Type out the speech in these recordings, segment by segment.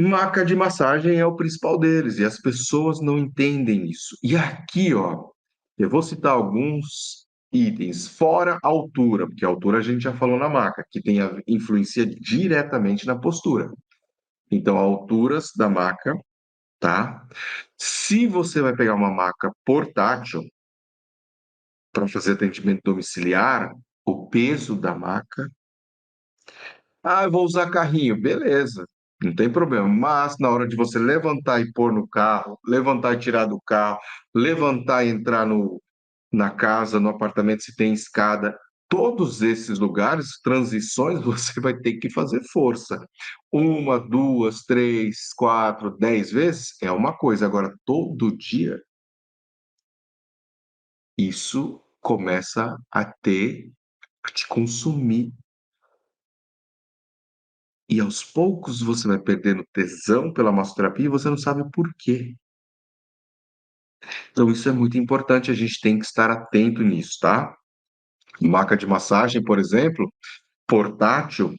Maca de massagem é o principal deles e as pessoas não entendem isso. E aqui, ó, eu vou citar alguns itens, fora a altura, porque a altura a gente já falou na maca, que tem influencia diretamente na postura. Então, alturas da maca, tá? Se você vai pegar uma maca portátil para fazer atendimento domiciliar, o peso da maca. Ah, eu vou usar carrinho, beleza, não tem problema. Mas na hora de você levantar e pôr no carro, levantar e tirar do carro, levantar e entrar na casa, no apartamento, se tem escada, todos esses lugares, transições, você vai ter que fazer força. Uma, duas, três, quatro, 10 vezes é uma coisa. Agora, todo dia, isso começa a te consumir. E aos poucos você vai perdendo tesão pela massoterapia e você não sabe o porquê. Então, isso é muito importante, a gente tem que estar atento nisso, tá? Maca de massagem, por exemplo, portátil,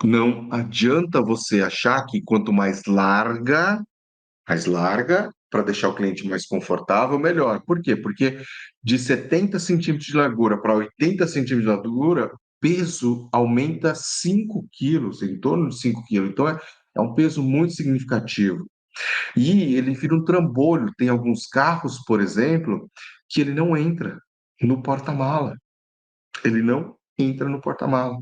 não adianta você achar que quanto mais larga, para deixar o cliente mais confortável, melhor. Por quê? Porque de 70 centímetros de largura para 80 centímetros de largura, peso aumenta 5 quilos, em torno de 5 quilos. Então, é um peso muito significativo. E ele vira um trambolho. Tem alguns carros, por exemplo, que ele não entra no porta-mala. Ele não entra no porta-mala.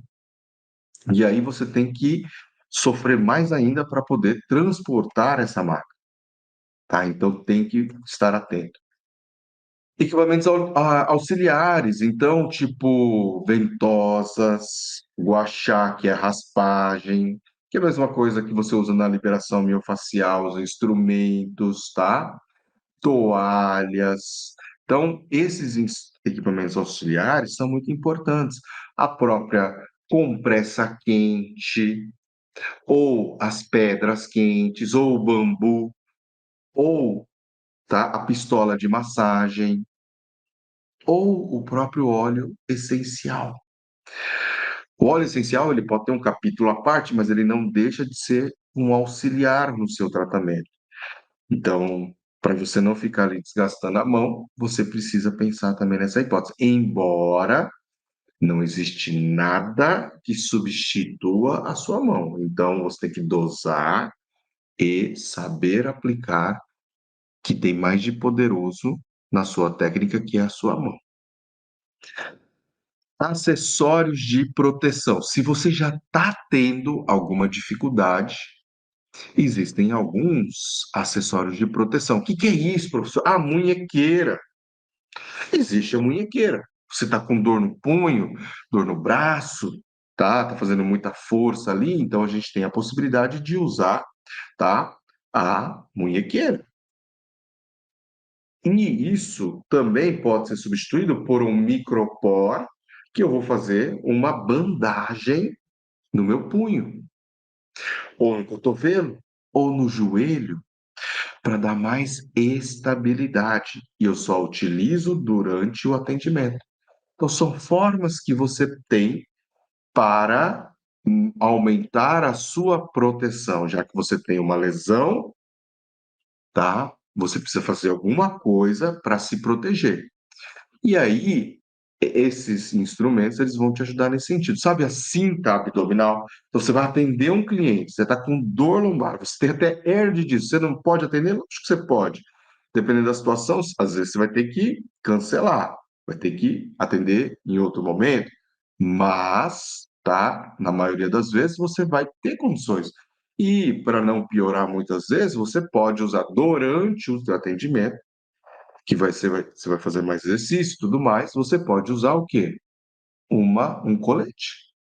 E aí você tem que sofrer mais ainda para poder transportar essa máquina, tá? Então tem que estar atento. Equipamentos auxiliares, então, tipo ventosas, guachá, que é raspagem, que é a mesma coisa que você usa na liberação miofascial, os instrumentos, tá? Toalhas. Então, esses equipamentos auxiliares são muito importantes. A própria compressa quente, ou as pedras quentes, ou o bambu, ou tá, a pistola de massagem, ou o próprio óleo essencial. O óleo essencial ele pode ter um capítulo à parte, mas ele não deixa de ser um auxiliar no seu tratamento. Então, para você não ficar ali desgastando a mão, você precisa pensar também nessa hipótese. Embora não existe nada que substitua a sua mão. Então, você tem que dosar e saber aplicar que tem mais de poderoso na sua técnica, que é a sua mão. Acessórios de proteção. Se você já está tendo alguma dificuldade, existem alguns acessórios de proteção. O que que é isso, professor? A munhequeira. Existe a munhequeira. Você está com dor no punho, dor no braço, tá? Tá fazendo muita força ali, então a gente tem a possibilidade de usar, tá? A munhequeira. E isso também pode ser substituído por um micropor, que eu vou fazer uma bandagem no meu punho, ou no cotovelo, ou no joelho, para dar mais estabilidade. E eu só utilizo durante o atendimento. Então, são formas que você tem para aumentar a sua proteção, já que você tem uma lesão, tá? Você precisa fazer alguma coisa para se proteger. E aí, esses instrumentos, eles vão te ajudar nesse sentido. Sabe a cinta abdominal? Então, você vai atender um cliente, você está com dor lombar, você tem até hernia disso, você não pode atender? Lógico que você pode. Dependendo da situação, às vezes você vai ter que cancelar, vai ter que atender em outro momento, mas, tá, na maioria das vezes, você vai ter condições. E, para não piorar muitas vezes, você pode usar durante o atendimento que você vai fazer mais exercício e tudo mais, você pode usar o quê? Um colete.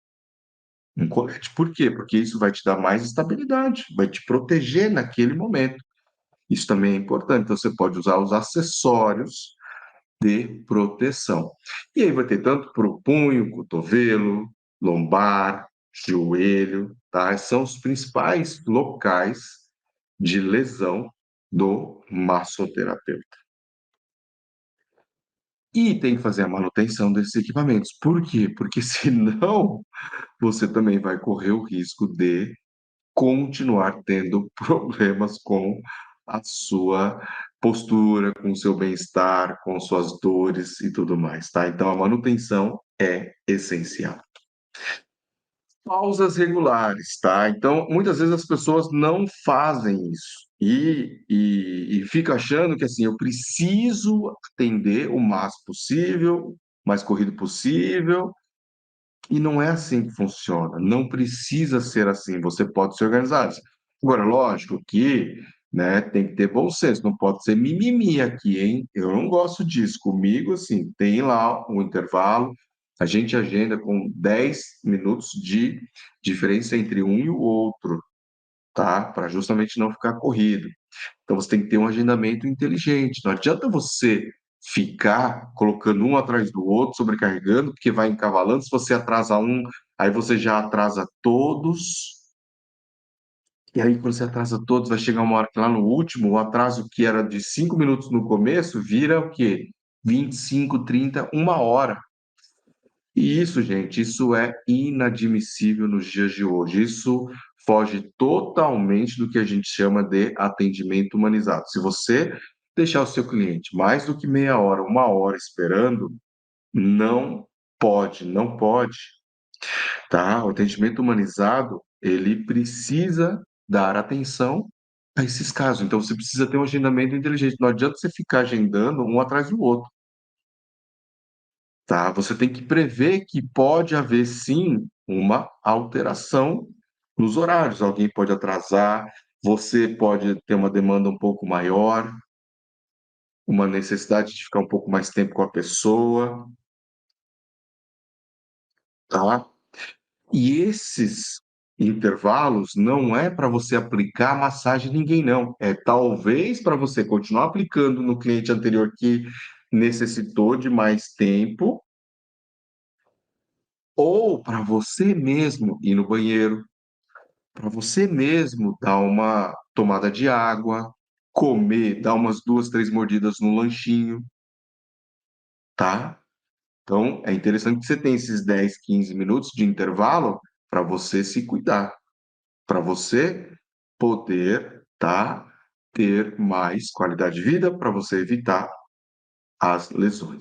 Um colete. Por quê? Porque isso vai te dar mais estabilidade, vai te proteger naquele momento. Isso também é importante. Então, você pode usar os acessórios de proteção. E aí vai ter tanto para o punho, cotovelo, lombar, joelho, tá? São os principais locais de lesão do massoterapeuta. E tem que fazer a manutenção desses equipamentos. Por quê? Porque senão você também vai correr o risco de continuar tendo problemas com a sua postura, com o seu bem-estar, com suas dores e tudo mais, tá? Então a manutenção é essencial. Pausas regulares, tá? Então, muitas vezes as pessoas não fazem isso e fica achando que assim, eu preciso atender o máximo possível, mais corrido possível, e não é assim que funciona. Não precisa ser assim. Você pode se organizar. Agora, lógico que, né, tem que ter bom senso. Não pode ser mimimi aqui, hein? Eu não gosto disso. Comigo, assim, tem lá um intervalo. A gente agenda com 10 minutos de diferença entre um e o outro, tá? Para justamente não ficar corrido. Então você tem que ter um agendamento inteligente. Não adianta você ficar colocando um atrás do outro, sobrecarregando, porque vai encavalando. Se você atrasa um, aí você já atrasa todos. E aí, quando você atrasa todos, vai chegar uma hora que lá no último, o atraso que era de 5 minutos no começo, vira o quê? 25, 30, uma hora. E isso, gente, isso é inadmissível nos dias de hoje. Isso foge totalmente do que a gente chama de atendimento humanizado. Se você deixar o seu cliente mais do que meia hora, uma hora esperando, não pode, não pode, tá? O atendimento humanizado, ele precisa dar atenção a esses casos. Então, você precisa ter um agendamento inteligente. Não adianta você ficar agendando um atrás do outro. Tá? Você tem que prever que pode haver sim uma alteração nos horários. Alguém pode atrasar, você pode ter uma demanda um pouco maior, uma necessidade de ficar um pouco mais tempo com a pessoa, tá? E esses intervalos não é para você aplicar massagem em ninguém, não. É talvez para você continuar aplicando no cliente anterior que necessitou de mais tempo, ou para você mesmo ir no banheiro, para você mesmo dar uma tomada de água, comer, dar umas 2, 3 mordidas no lanchinho, tá? Então, é interessante que você tenha esses 10, 15 minutos de intervalo para você se cuidar, para você poder, tá, ter mais qualidade de vida, para você evitar as lesões.